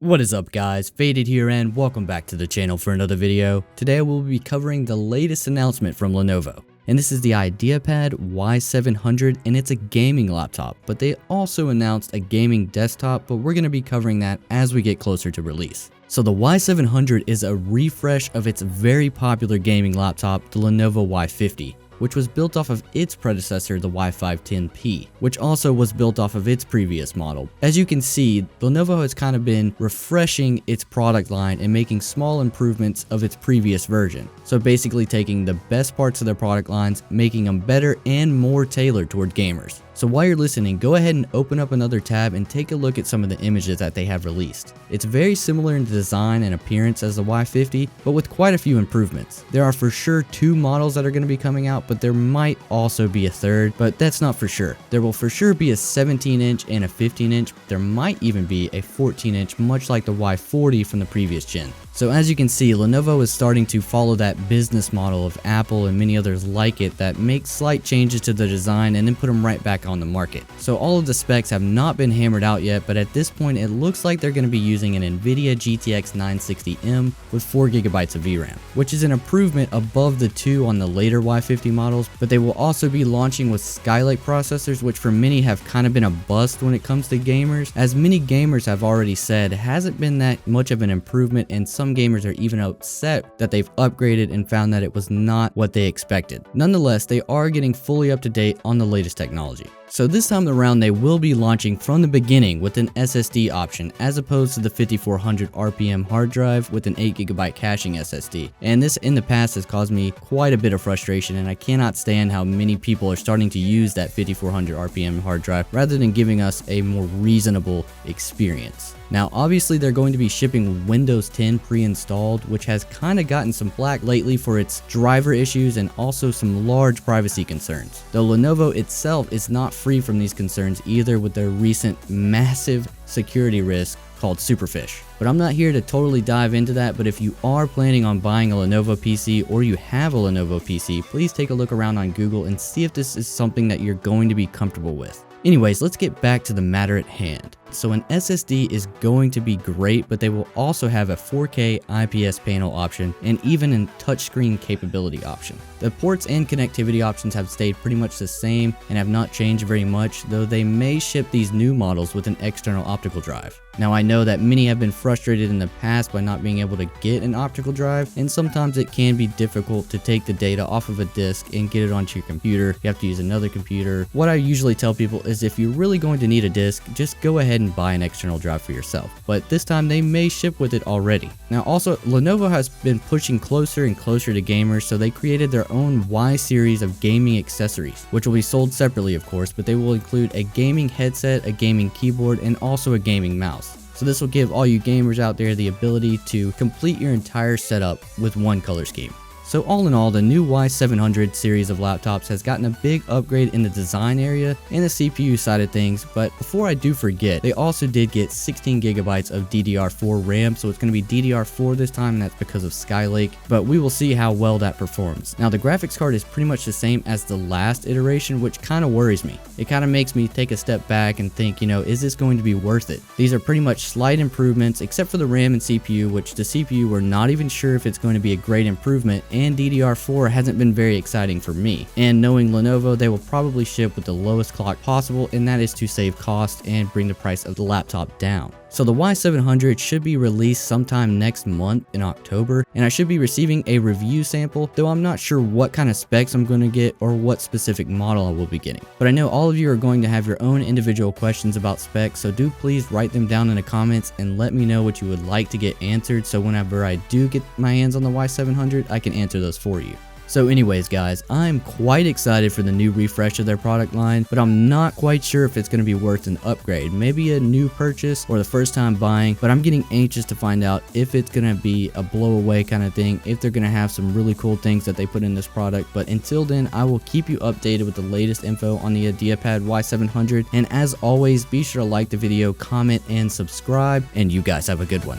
What is up guys, Faded here and welcome back to the channel for another video. Today I will be covering the latest announcement from Lenovo. And this is the IdeaPad Y700 and it's a gaming laptop, but they also announced a gaming desktop, but we're going to be covering that as we get closer to release. So the Y700 is a refresh of its very popular gaming laptop, the Lenovo Y50. Which was built off of its predecessor, the Y510P, which also was built off of its previous model. As you can see, Lenovo has kind of been refreshing its product line and making small improvements of its previous version. So basically taking the best parts of their product lines, making them better and more tailored toward gamers. So while you're listening, go ahead and open up another tab and take a look at some of the images that they have released. It's very similar in design and appearance as the Y50, but with quite a few improvements. There are for sure 2 models that are going to be coming out, but there might also be a third, but that's not for sure. There will for sure be a 17-inch and a 15-inch. There might even be a 14-inch, much like the Y40 from the previous gen. So as you can see, Lenovo is starting to follow that business model of Apple and many others like it that make slight changes to the design and then put them right back on the market. So all of the specs have not been hammered out yet, but at this point it looks like they're going to be using an Nvidia GTX 960M with 4GB of VRAM, which is an improvement above the 2 on the later Y50 models, but they will also be launching with Skylake processors, which for many have kind of been a bust when it comes to gamers, as many gamers have already said hasn't been that much of an improvement, and some gamers are even upset that they've upgraded and found that it was not what they expected. Nonetheless, they are getting fully up to date on the latest technology. So this time around they will be launching from the beginning with an SSD option as opposed to the 5400 RPM hard drive with an 8GB caching SSD. And this in the past has caused me quite a bit of frustration, and I cannot stand how many people are starting to use that 5400 RPM hard drive rather than giving us a more reasonable experience. Now obviously they're going to be shipping Windows 10 pre-installed, which has kind of gotten some flack lately for its driver issues and also some large privacy concerns. Though Lenovo itself is not free from these concerns either, with their recent massive security risk called Superfish. But I'm not here to totally dive into that, but if you are planning on buying a Lenovo PC or you have a Lenovo PC, please take a look around on Google and see if this is something that you're going to be comfortable with. Anyways, let's get back to the matter at hand. So an SSD is going to be great, but they will also have a 4K IPS panel option and even a touchscreen capability option. The ports and connectivity options have stayed pretty much the same and have not changed very much, though they may ship these new models with an external optical drive. Now I know that many have been frustrated in the past by not being able to get an optical drive, and sometimes it can be difficult to take the data off of a disk and get it onto your computer. You have to use another computer. What I usually tell people is if you're really going to need a disk, just go ahead and buy an external drive for yourself. But this time they may ship with it already. Now also, Lenovo has been pushing closer and closer to gamers, so they created their own Y series of gaming accessories, which will be sold separately of course, but they will include a gaming headset, a gaming keyboard, and also a gaming mouse. So this will give all you gamers out there the ability to complete your entire setup with one color scheme. So all in all, the new Y700 series of laptops has gotten a big upgrade in the design area and the CPU side of things, but before I do forget, they also did get 16GB of DDR4 RAM, so it's going to be DDR4 this time, and that's because of Skylake, but we will see how well that performs. Now the graphics card is pretty much the same as the last iteration, which kind of worries me. It kind of makes me take a step back and think, is this going to be worth it? These are pretty much slight improvements, except for the RAM and CPU, which the CPU we're not even sure if it's going to be a great improvement, and DDR4 hasn't been very exciting for me. And knowing Lenovo, they will probably ship with the lowest clock possible, and that is to save cost and bring the price of the laptop down. So the Y700 should be released sometime next month in October, and I should be receiving a review sample, though I'm not sure what kind of specs I'm going to get or what specific model I will be getting. But I know all of you are going to have your own individual questions about specs, so do please write them down in the comments and let me know what you would like to get answered, so whenever I do get my hands on the Y700, I can answer those for you. So anyways guys, I'm quite excited for the new refresh of their product line, but I'm not quite sure if it's going to be worth an upgrade. Maybe a new purchase or the first time buying, but I'm getting anxious to find out if it's going to be a blow away kind of thing, if they're going to have some really cool things that they put in this product. But until then, I will keep you updated with the latest info on the IdeaPad Y700, and as always, be sure to like the video, comment, and subscribe, and you guys have a good one.